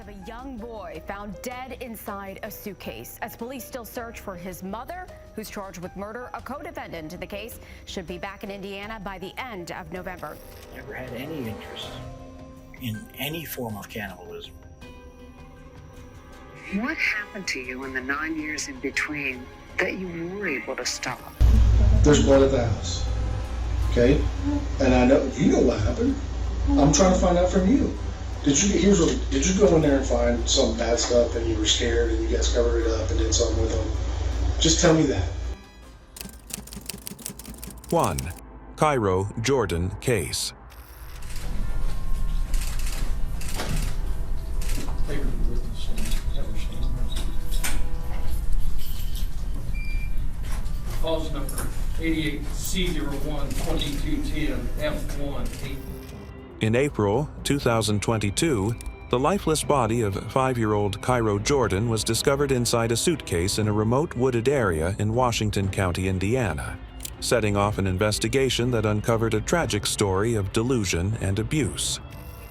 Of a young boy found dead inside a suitcase as police still search for his mother, who's charged with murder. A co-defendant in the case should be back in Indiana by the end of November. Never had any interest in any form of cannibalism. What happened to you in the 9 years in between that you were able to stop? There's blood at the house, okay? And I know, you know what happened. I'm trying to find out from you. Did you go in there and find some bad stuff and you were scared and you guys covered it up and did something with them? Just tell me that. 1. Cairo Jordan Case. Clause number 88C01-2210F1-8. In April 2022, the lifeless body of 5-year-old Cairo Jordan was discovered inside a suitcase in a remote wooded area in Washington County, Indiana, setting off an investigation that uncovered a tragic story of delusion and abuse.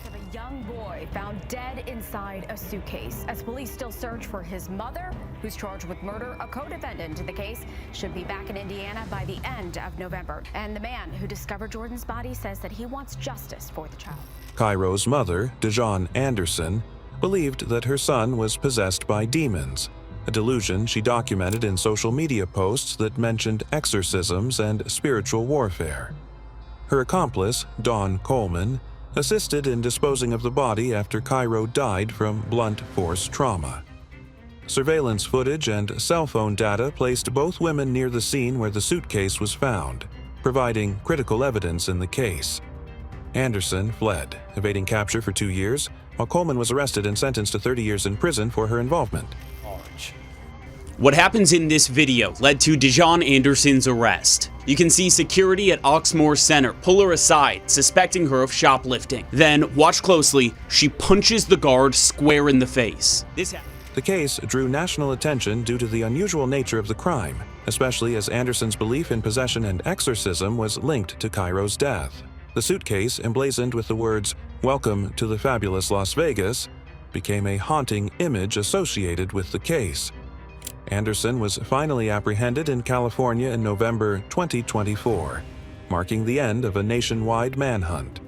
Of a young boy found dead inside a suitcase as police still search for his mother, who's charged with murder. A co-defendant in the case should be back in Indiana by the end of November. And the man who discovered Jordan's body says that he wants justice for the child. Cairo's mother, Dejon Anderson, believed that her son was possessed by demons, a delusion she documented in social media posts that mentioned exorcisms and spiritual warfare. Her accomplice, Dawn Coleman, assisted in disposing of the body after Cairo died from blunt force trauma. Surveillance footage and cell phone data placed both women near the scene where the suitcase was found, providing critical evidence in the case. Anderson fled, evading capture for 2 years, while Coleman was arrested and sentenced to 30 years in prison for her involvement. What happens in this video led to Dejon Anderson's arrest. You can see security at Oxmoor Center pull her aside, suspecting her of shoplifting. Then, watch closely, she punches the guard square in the face. The case drew national attention due to the unusual nature of the crime, especially as Anderson's belief in possession and exorcism was linked to Cairo's death. The suitcase, emblazoned with the words, "Welcome to the fabulous Las Vegas," became a haunting image associated with the case. Anderson was finally apprehended in California in November 2024, marking the end of a nationwide manhunt.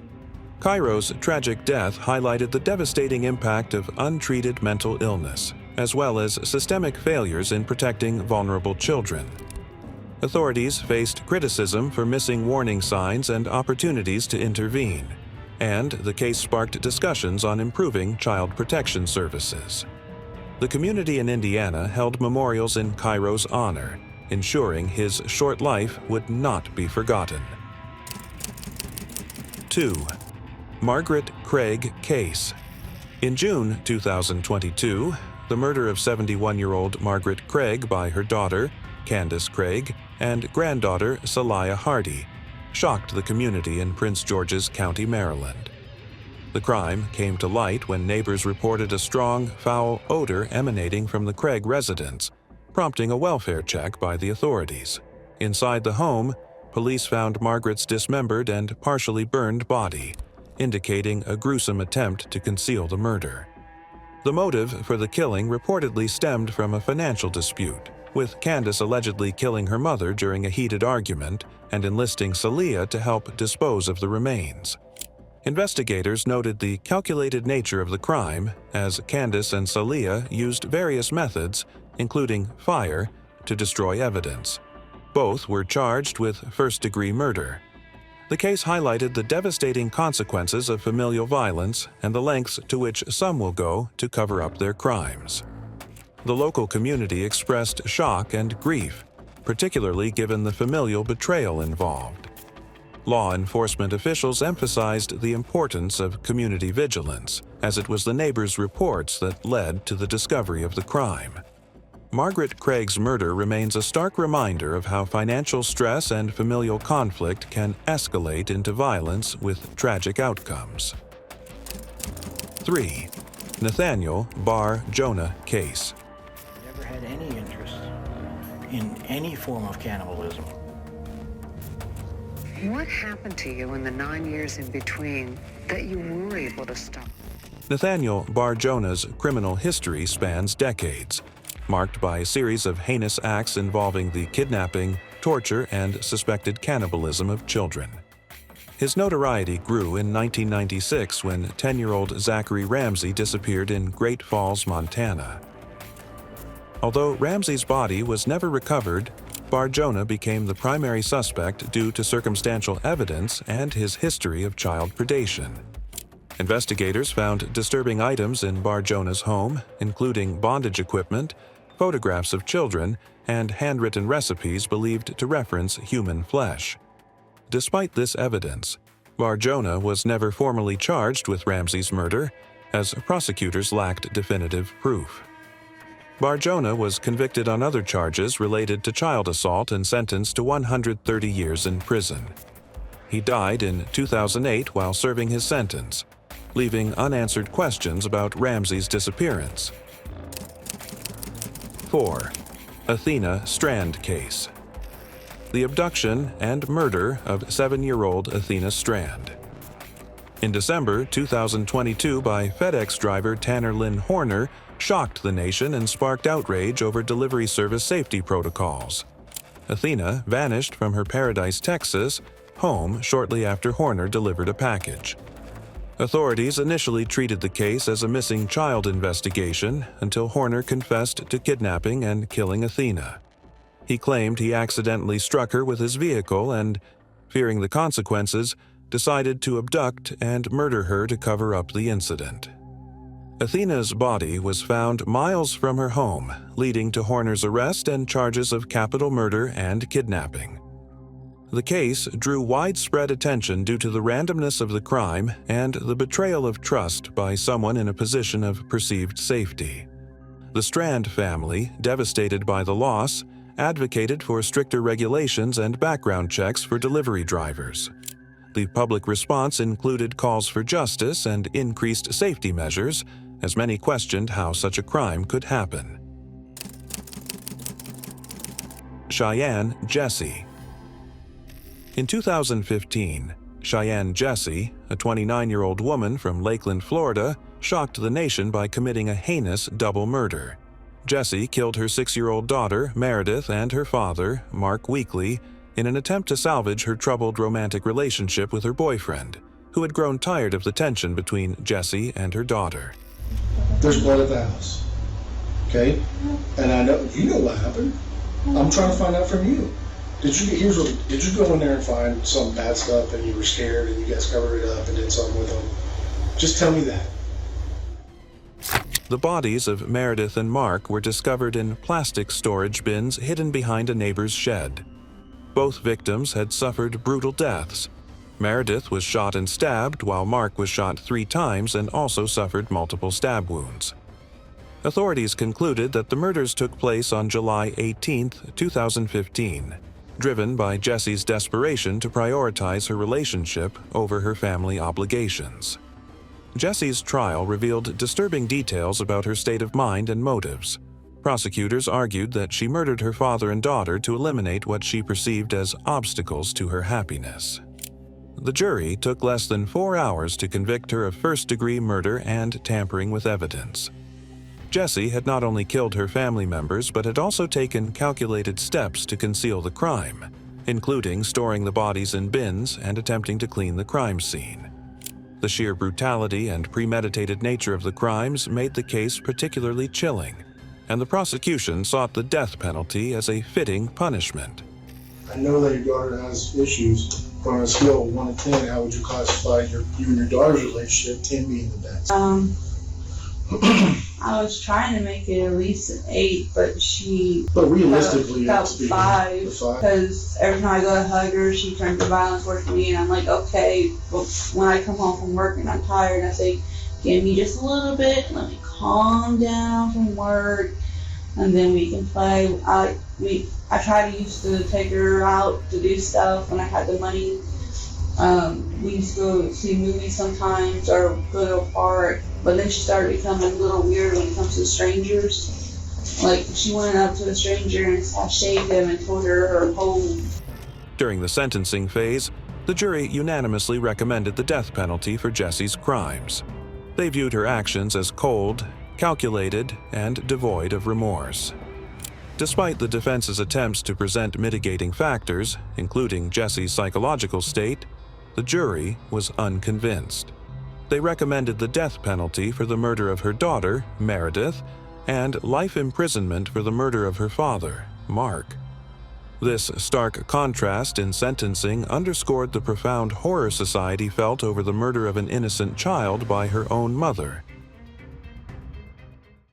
Cairo's tragic death highlighted the devastating impact of untreated mental illness, as well as systemic failures in protecting vulnerable children. Authorities faced criticism for missing warning signs and opportunities to intervene, and the case sparked discussions on improving child protection services. The community in Indiana held memorials in Cairo's honor, ensuring his short life would not be forgotten. 2. Margaret Craig Case. In June 2022, the murder of 71-year-old Margaret Craig by her daughter, Candace Craig, and granddaughter, Celia Hardy, shocked the community in Prince George's County, Maryland. The crime came to light when neighbors reported a strong, foul odor emanating from the Craig residence, prompting a welfare check by the authorities. Inside the home, police found Margaret's dismembered and partially burned body, indicating a gruesome attempt to conceal the murder. The motive for the killing reportedly stemmed from a financial dispute, with Candace allegedly killing her mother during a heated argument and enlisting Celia to help dispose of the remains. Investigators noted the calculated nature of the crime, as Candace and Celia used various methods, including fire, to destroy evidence. Both were charged with first-degree murder. The case highlighted the devastating consequences of familial violence and the lengths to which some will go to cover up their crimes. The local community expressed shock and grief, particularly given the familial betrayal involved. Law enforcement officials emphasized the importance of community vigilance, as it was the neighbors' reports that led to the discovery of the crime. Margaret Craig's murder remains a stark reminder of how financial stress and familial conflict can escalate into violence with tragic outcomes. 3. Nathaniel Bar-Jonah Case. Never had any interest in any form of cannibalism. What happened to you in the 9 years in between that you were able to stop? Nathaniel Bar-Jonah's criminal history spans decades, marked by a series of heinous acts involving the kidnapping, torture, and suspected cannibalism of children. His notoriety grew in 1996 when 10-year-old Zachary Ramsey disappeared in Great Falls, Montana. Although Ramsey's body was never recovered, Bar-Jonah became the primary suspect due to circumstantial evidence and his history of child predation. Investigators found disturbing items in Bar-Jonah's home, including bondage equipment, photographs of children, and handwritten recipes believed to reference human flesh. Despite this evidence, Bar-Jonah was never formally charged with Ramsey's murder, as prosecutors lacked definitive proof. Bar-Jonah was convicted on other charges related to child assault and sentenced to 130 years in prison. He died in 2008 while serving his sentence, leaving unanswered questions about Ramsey's disappearance. 4. Athena Strand Case. The abduction and murder of 7-year-old Athena Strand. In December 2022 by FedEx driver Tanner Lynn Horner shocked the nation and sparked outrage over delivery service safety protocols. Athena vanished from her Paradise, Texas, home shortly after Horner delivered a package. Authorities initially treated the case as a missing child investigation until Horner confessed to kidnapping and killing Athena. He claimed he accidentally struck her with his vehicle and, fearing the consequences, decided to abduct and murder her to cover up the incident. Athena's body was found miles from her home, leading to Horner's arrest and charges of capital murder and kidnapping. The case drew widespread attention due to the randomness of the crime and the betrayal of trust by someone in a position of perceived safety. The Strand family, devastated by the loss, advocated for stricter regulations and background checks for delivery drivers. The public response included calls for justice and increased safety measures, as many questioned how such a crime could happen. Cheyenne Jesse. In 2015, Cheyenne Jesse, a 29-year-old woman from Lakeland, Florida, shocked the nation by committing a heinous double murder. Jesse killed her 6-year-old daughter, Meredith, and her father, Mark Weekly, in an attempt to salvage her troubled romantic relationship with her boyfriend, who had grown tired of the tension between Jesse and her daughter. There's blood at the house, okay? And I know, you know what happened. I'm trying to find out from you. Did you go in there and find some bad stuff and you were scared and you guys covered it up and did something with them? Just tell me that. The bodies of Meredith and Mark were discovered in plastic storage bins hidden behind a neighbor's shed. Both victims had suffered brutal deaths. Meredith was shot and stabbed, while Mark was shot 3 times and also suffered multiple stab wounds. Authorities concluded that the murders took place on July 18, 2015, driven by Jesse's desperation to prioritize her relationship over her family obligations. Jesse's trial revealed disturbing details about her state of mind and motives. Prosecutors argued that she murdered her father and daughter to eliminate what she perceived as obstacles to her happiness. The jury took less than 4 hours to convict her of first-degree murder and tampering with evidence. Jesse had not only killed her family members but had also taken calculated steps to conceal the crime, including storing the bodies in bins and attempting to clean the crime scene. The sheer brutality and premeditated nature of the crimes made the case particularly chilling, and the prosecution sought the death penalty as a fitting punishment. I know that your daughter has issues. On a scale of 1 to 10, how would you classify you and your daughter's relationship, 10 being the best? I was trying to make it at least an 8, but she realistically, got 5 because every time I go to hug her, she turns to violence towards me, and I'm like, okay. But when I come home from work and I'm tired, I say, give me just a little bit, let me calm down from work, and then we can play. I try to take her out to do stuff when I had the money. We used to go see movies sometimes or go to a park, but then she started becoming a little weird when it comes to strangers. Like, she went up to a stranger and I shaved him and told her whole. During the sentencing phase, the jury unanimously recommended the death penalty for Jesse's crimes. They viewed her actions as cold, calculated, and devoid of remorse. Despite the defense's attempts to present mitigating factors, including Jesse's psychological state, the jury was unconvinced. They recommended the death penalty for the murder of her daughter, Meredith, and life imprisonment for the murder of her father, Mark. This stark contrast in sentencing underscored the profound horror society felt over the murder of an innocent child by her own mother.